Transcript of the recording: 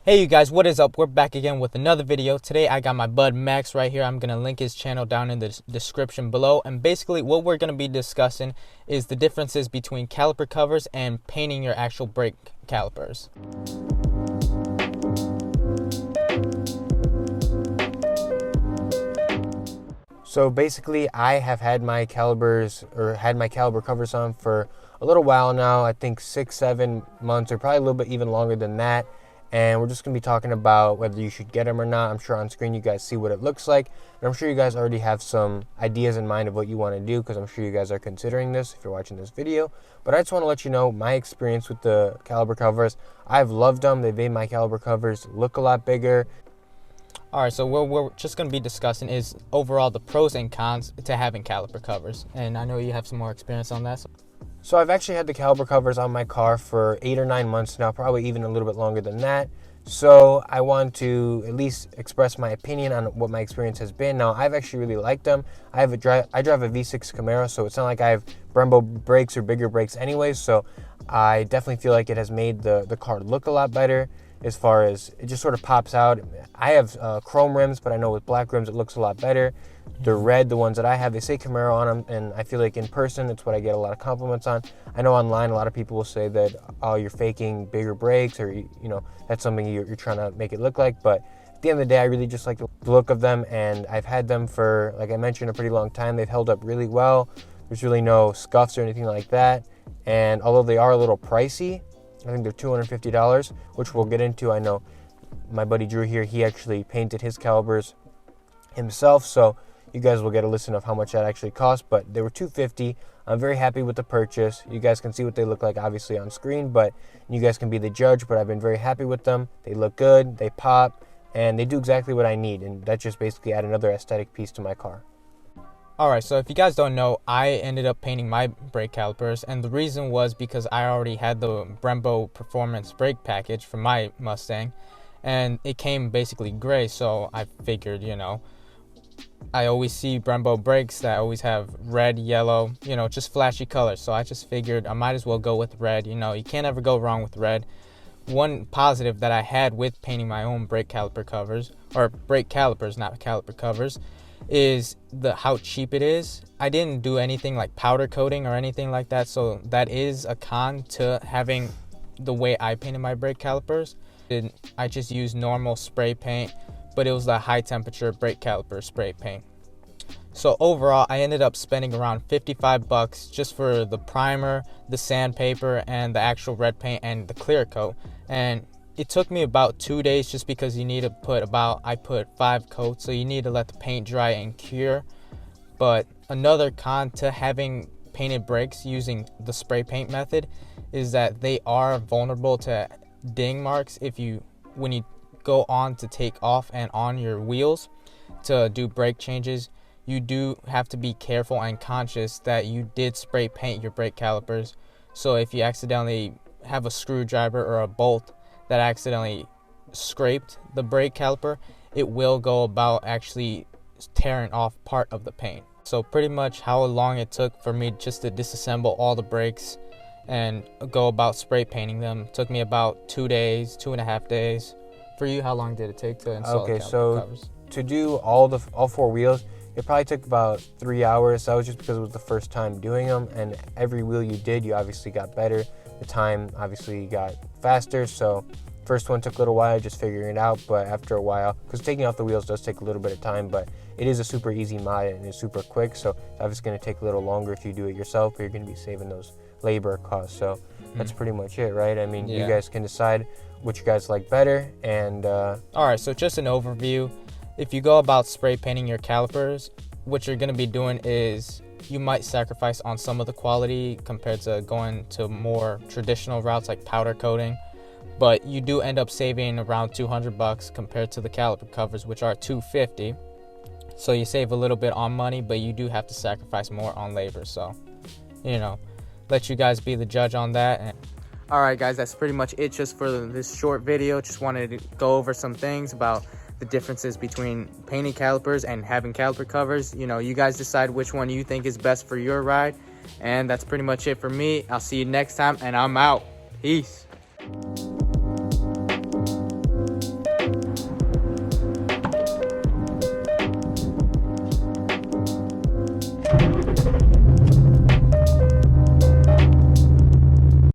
Hey you guys, what is up? We're back again with another video. Today I got my bud Max right here. I'm going to link his channel down in the description below. And basically what we're going to be discussing is the differences between caliper covers and painting your actual brake calipers. So basically I have had my calipers or had my caliper covers on for a little while now. I think 6-7 months or probably a little bit even longer than that. And we're just going to be talking about whether you should get them or not. I'm sure on screen you guys see what it looks like. And I'm sure you guys already have some ideas in mind of what you want to do, because I'm sure you guys are considering this if you're watching this video. But I just want to let you know my experience with the caliper covers. I've loved them. They've made my caliper covers look a lot bigger. Alright, so what we're just going to be discussing is overall the pros and cons to having caliper covers. And I know you have some more experience on that. So I've actually had the caliper covers on my car for 8 or 9 months now, probably even a little bit longer than that. So I want to at least express my opinion on what my experience has been. Now, I've actually really liked them. I drive a V6 Camaro, so it's not like I have Brembo brakes or bigger brakes anyway. So I definitely feel like it has made the car look a lot better, as far as it just sort of pops out. I have chrome rims, but I know with black rims it looks a lot better. They're red, the ones that I have, they say Camaro on them, and I feel like in person it's what I get a lot of compliments on. I know online a lot of people will say that, oh, you're faking bigger brakes, or you know, that's something you're trying to make it look like. But at the end of the day, I really just like the look of them, and I've had them for, like I mentioned, a pretty long time. They've held up really well. There's really no scuffs or anything like that. And although they are a little pricey, I think they're $250, which we'll get into. I know my buddy Drew here, he actually painted his calipers himself, so you guys will get a listen of how much that actually cost. But they were $250. I'm very happy with the purchase. You guys can see what they look like obviously on screen, but you guys can be the judge. But I've been very happy with them. They look good, they pop, and they do exactly what I need, and that just basically add another aesthetic piece to my car. Alright, so if you guys don't know, I ended up painting my brake calipers, and the reason was because I already had the Brembo Performance brake package for my Mustang, and it came basically gray, so I figured, you know, I always see Brembo brakes that always have red, yellow, you know, just flashy colors, so I just figured I might as well go with red. You know, you can't ever go wrong with red. One positive that I had with painting my own brake caliper covers, or brake calipers, not caliper covers, is how cheap it is. I didn't do anything like powder coating or anything like that, so that is a con to having the way I painted my brake calipers. I just used normal spray paint, but it was the high temperature brake caliper spray paint. So overall I ended up spending around $55 just for the primer, the sandpaper, and the actual red paint and the clear coat. And it took me about 2 days, just because you need to put I put 5 coats, so you need to let the paint dry and cure. But another con to having painted brakes using the spray paint method is that they are vulnerable to ding marks when you go on to take off and on your wheels to do brake changes. You do have to be careful and conscious that you did spray paint your brake calipers. So if you accidentally have a screwdriver or a bolt that accidentally scraped the brake caliper, it will go about actually tearing off part of the paint. So pretty much how long it took for me just to disassemble all the brakes and go about spray painting them took me about 2 days, 2.5 days. For you, how long did it take to install the caliper covers? To do all 4 wheels, it probably took about 3 hours. That was just because it was the first time doing them, and every wheel you did, you obviously got better. The time obviously got faster, so first one took a little while just figuring it out, but after a while, because taking off the wheels does take a little bit of time, but it is a super easy mod and it's super quick, so it's obviously going to take a little longer if you do it yourself, but you're going to be saving those labor costs. So that's pretty much it, right? I mean, you guys can decide what you guys like better. And alright, so just an overview. If you go about spray painting your calipers, what you're going to be doing is you might sacrifice on some of the quality compared to going to more traditional routes like powder coating, but you do end up saving around $200 compared to the caliper covers, which are $250. So you save a little bit on money, but you do have to sacrifice more on labor. So, you know, let you guys be the judge on that. Alright guys, that's pretty much it just for this short video. Just wanted to go over some things about the differences between painting calipers and having caliper covers. You know, you guys decide which one you think is best for your ride. And that's pretty much it for me. I'll see you next time, and I'm out. Peace.